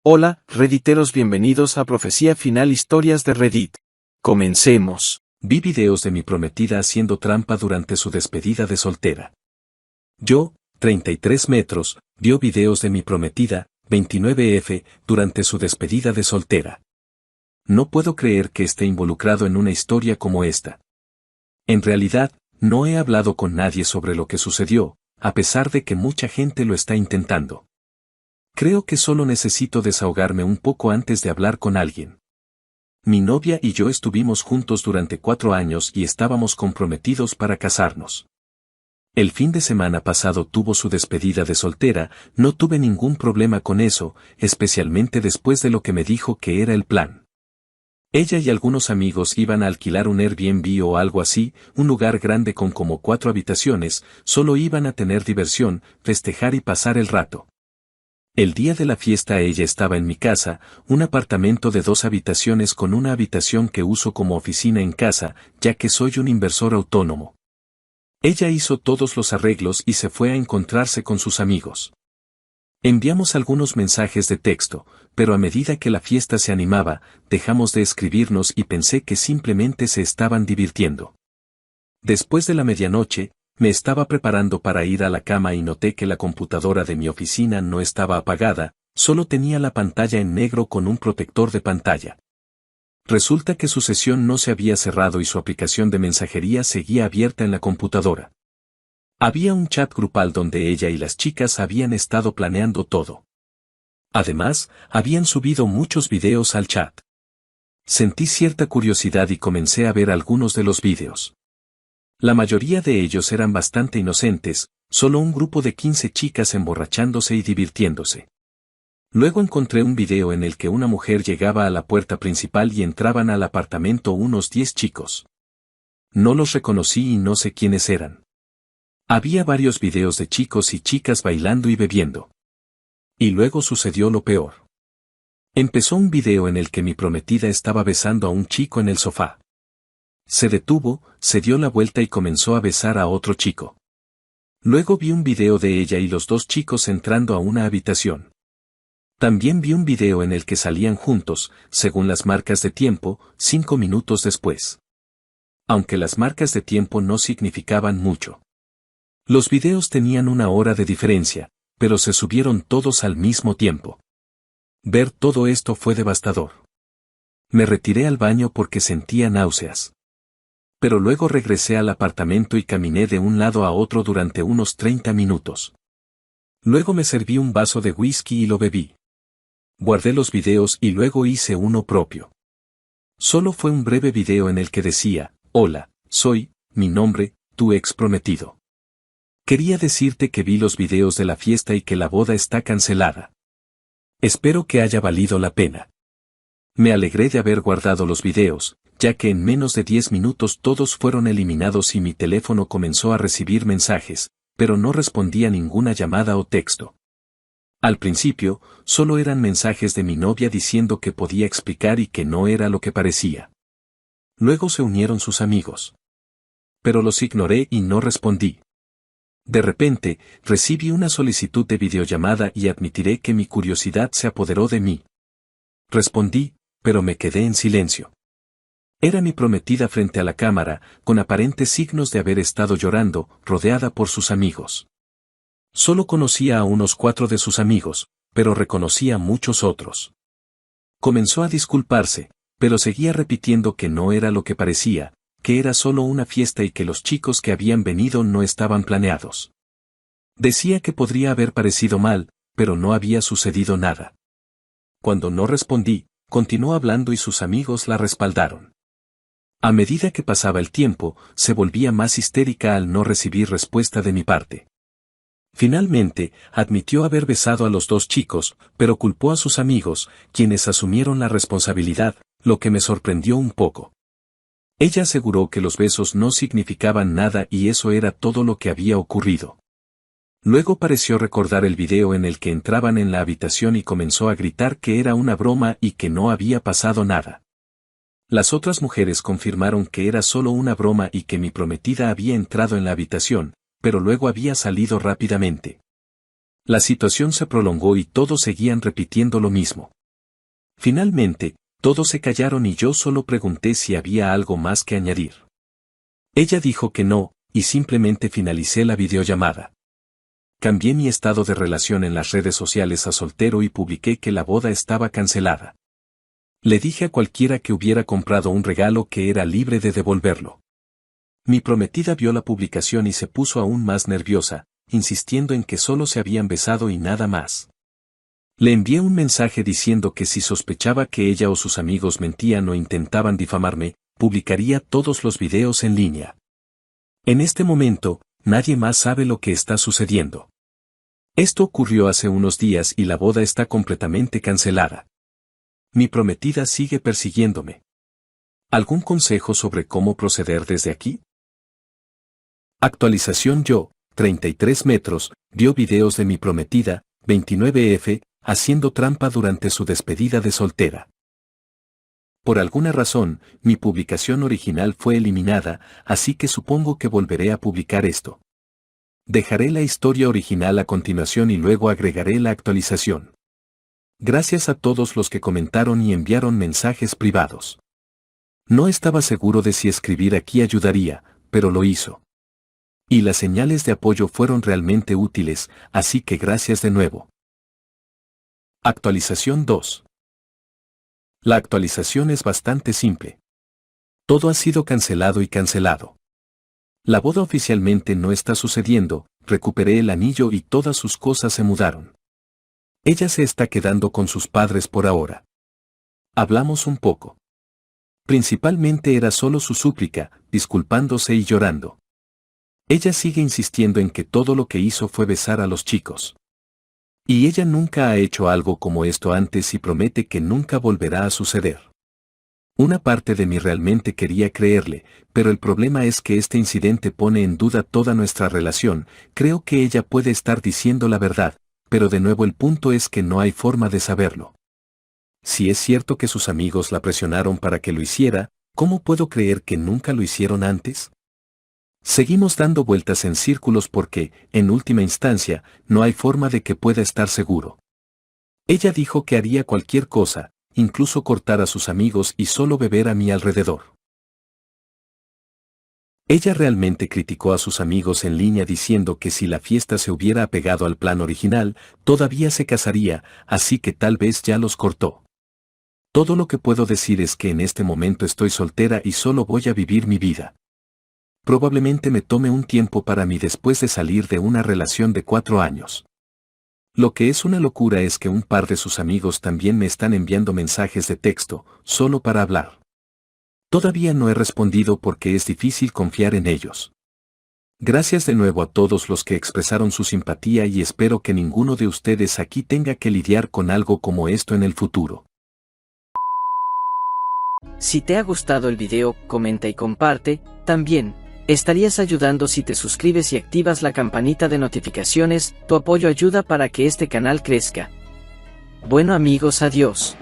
Hola, Redditeros, bienvenidos a Profecía Final Historias de Reddit. Comencemos. Vi videos de mi prometida haciendo trampa durante su despedida de soltera. Yo, 33 metros, vio videos de mi prometida, 29F, durante su despedida de soltera. No puedo creer que esté involucrado en una historia como esta. En realidad, no he hablado con nadie sobre lo que sucedió, a pesar de que mucha gente lo está intentando. Creo que solo necesito desahogarme un poco antes de hablar con alguien. Mi novia y yo estuvimos juntos durante 4 años y estábamos comprometidos para casarnos. El fin de semana pasado tuvo su despedida de soltera, no tuve ningún problema con eso, especialmente después de lo que me dijo que era el plan. Ella y algunos amigos iban a alquilar un Airbnb o algo así, un lugar grande con como 4 habitaciones, solo iban a tener diversión, festejar y pasar el rato. El día de la fiesta ella estaba en mi casa, un apartamento de 2 habitaciones con una habitación que uso como oficina en casa, ya que soy un inversor autónomo. Ella hizo todos los arreglos y se fue a encontrarse con sus amigos. Enviamos algunos mensajes de texto, pero a medida que la fiesta se animaba, dejamos de escribirnos y pensé que simplemente se estaban divirtiendo. Después de la medianoche, me estaba preparando para ir a la cama y noté que la computadora de mi oficina no estaba apagada, solo tenía la pantalla en negro con un protector de pantalla. Resulta que su sesión no se había cerrado y su aplicación de mensajería seguía abierta en la computadora. Había un chat grupal donde ella y las chicas habían estado planeando todo. Además, habían subido muchos videos al chat. Sentí cierta curiosidad y comencé a ver algunos de los videos. La mayoría de ellos eran bastante inocentes, solo un grupo de 15 chicas emborrachándose y divirtiéndose. Luego encontré un video en el que una mujer llegaba a la puerta principal y entraban al apartamento unos 10 chicos. No los reconocí y no sé quiénes eran. Había varios videos de chicos y chicas bailando y bebiendo. Y luego sucedió lo peor. Empezó un video en el que mi prometida estaba besando a un chico en el sofá. Se detuvo, se dio la vuelta y comenzó a besar a otro chico. Luego vi un video de ella y los 2 chicos entrando a una habitación. También vi un video en el que salían juntos, según las marcas de tiempo, 5 minutos después. Aunque las marcas de tiempo no significaban mucho. Los videos tenían 1 hora de diferencia, pero se subieron todos al mismo tiempo. Ver todo esto fue devastador. Me retiré al baño porque sentía náuseas. Pero luego regresé al apartamento y caminé de un lado a otro durante unos 30 minutos. Luego me serví un vaso de whisky y lo bebí. Guardé los videos y luego hice uno propio. Solo fue un breve video en el que decía, hola, soy, mi nombre, tu ex prometido. Quería decirte que vi los videos de la fiesta y que la boda está cancelada. Espero que haya valido la pena. Me alegré de haber guardado los videos, ya que en menos de 10 minutos todos fueron eliminados y mi teléfono comenzó a recibir mensajes, pero no respondía ninguna llamada o texto. Al principio, solo eran mensajes de mi novia diciendo que podía explicar y que no era lo que parecía. Luego se unieron sus amigos. Pero los ignoré y no respondí. De repente, recibí una solicitud de videollamada y admitiré que mi curiosidad se apoderó de mí. Respondí, pero me quedé en silencio. Era mi prometida frente a la cámara, con aparentes signos de haber estado llorando, rodeada por sus amigos. Solo conocía a unos 4 de sus amigos, pero reconocía a muchos otros. Comenzó a disculparse, pero seguía repitiendo que no era lo que parecía, que era solo una fiesta y que los chicos que habían venido no estaban planeados. Decía que podría haber parecido mal, pero no había sucedido nada. Cuando no respondí, continuó hablando y sus amigos la respaldaron. A medida que pasaba el tiempo, se volvía más histérica al no recibir respuesta de mi parte. Finalmente, admitió haber besado a los 2 chicos, pero culpó a sus amigos, quienes asumieron la responsabilidad, lo que me sorprendió un poco. Ella aseguró que los besos no significaban nada y eso era todo lo que había ocurrido. Luego pareció recordar el video en el que entraban en la habitación y comenzó a gritar que era una broma y que no había pasado nada. Las otras mujeres confirmaron que era solo una broma y que mi prometida había entrado en la habitación, pero luego había salido rápidamente. La situación se prolongó y todos seguían repitiendo lo mismo. Finalmente, todos se callaron y yo solo pregunté si había algo más que añadir. Ella dijo que no, y simplemente finalicé la videollamada. Cambié mi estado de relación en las redes sociales a soltero y publiqué que la boda estaba cancelada. Le dije a cualquiera que hubiera comprado un regalo que era libre de devolverlo. Mi prometida vio la publicación y se puso aún más nerviosa, insistiendo en que solo se habían besado y nada más. Le envié un mensaje diciendo que si sospechaba que ella o sus amigos mentían o intentaban difamarme, publicaría todos los videos en línea. En este momento, nadie más sabe lo que está sucediendo. Esto ocurrió hace unos días y la boda está completamente cancelada. Mi prometida sigue persiguiéndome. ¿Algún consejo sobre cómo proceder desde aquí? Actualización: yo, 33 metros, vio videos de mi prometida, 29F, haciendo trampa durante su despedida de soltera. Por alguna razón, mi publicación original fue eliminada, así que supongo que volveré a publicar esto. Dejaré la historia original a continuación y luego agregaré la actualización. Gracias a todos los que comentaron y enviaron mensajes privados. No estaba seguro de si escribir aquí ayudaría, pero lo hizo. Y las señales de apoyo fueron realmente útiles, así que gracias de nuevo. Actualización 2. La actualización es bastante simple. Todo ha sido cancelado y cancelado. La boda oficialmente no está sucediendo, recuperé el anillo y todas sus cosas se mudaron. Ella se está quedando con sus padres por ahora. Hablamos un poco. Principalmente era solo su súplica, disculpándose y llorando. Ella sigue insistiendo en que todo lo que hizo fue besar a los chicos. Y ella nunca ha hecho algo como esto antes y promete que nunca volverá a suceder. Una parte de mí realmente quería creerle, pero el problema es que este incidente pone en duda toda nuestra relación. Creo que ella puede estar diciendo la verdad, pero de nuevo el punto es que no hay forma de saberlo. Si es cierto que sus amigos la presionaron para que lo hiciera, ¿cómo puedo creer que nunca lo hicieron antes? Seguimos dando vueltas en círculos porque, en última instancia, no hay forma de que pueda estar seguro. Ella dijo que haría cualquier cosa, incluso cortar a sus amigos y solo beber a mi alrededor. Ella realmente criticó a sus amigos en línea diciendo que si la fiesta se hubiera apegado al plan original, todavía se casaría, así que tal vez ya los cortó. Todo lo que puedo decir es que en este momento estoy soltera y solo voy a vivir mi vida. Probablemente me tome un tiempo para mí después de salir de una relación de 4 años. Lo que es una locura es que un par de sus amigos también me están enviando mensajes de texto, solo para hablar. Todavía no he respondido porque es difícil confiar en ellos. Gracias de nuevo a todos los que expresaron su simpatía y espero que ninguno de ustedes aquí tenga que lidiar con algo como esto en el futuro. Si te ha gustado el video, comenta y comparte. También estarías ayudando si te suscribes y activas la campanita de notificaciones. Tu apoyo ayuda para que este canal crezca. Bueno amigos, adiós.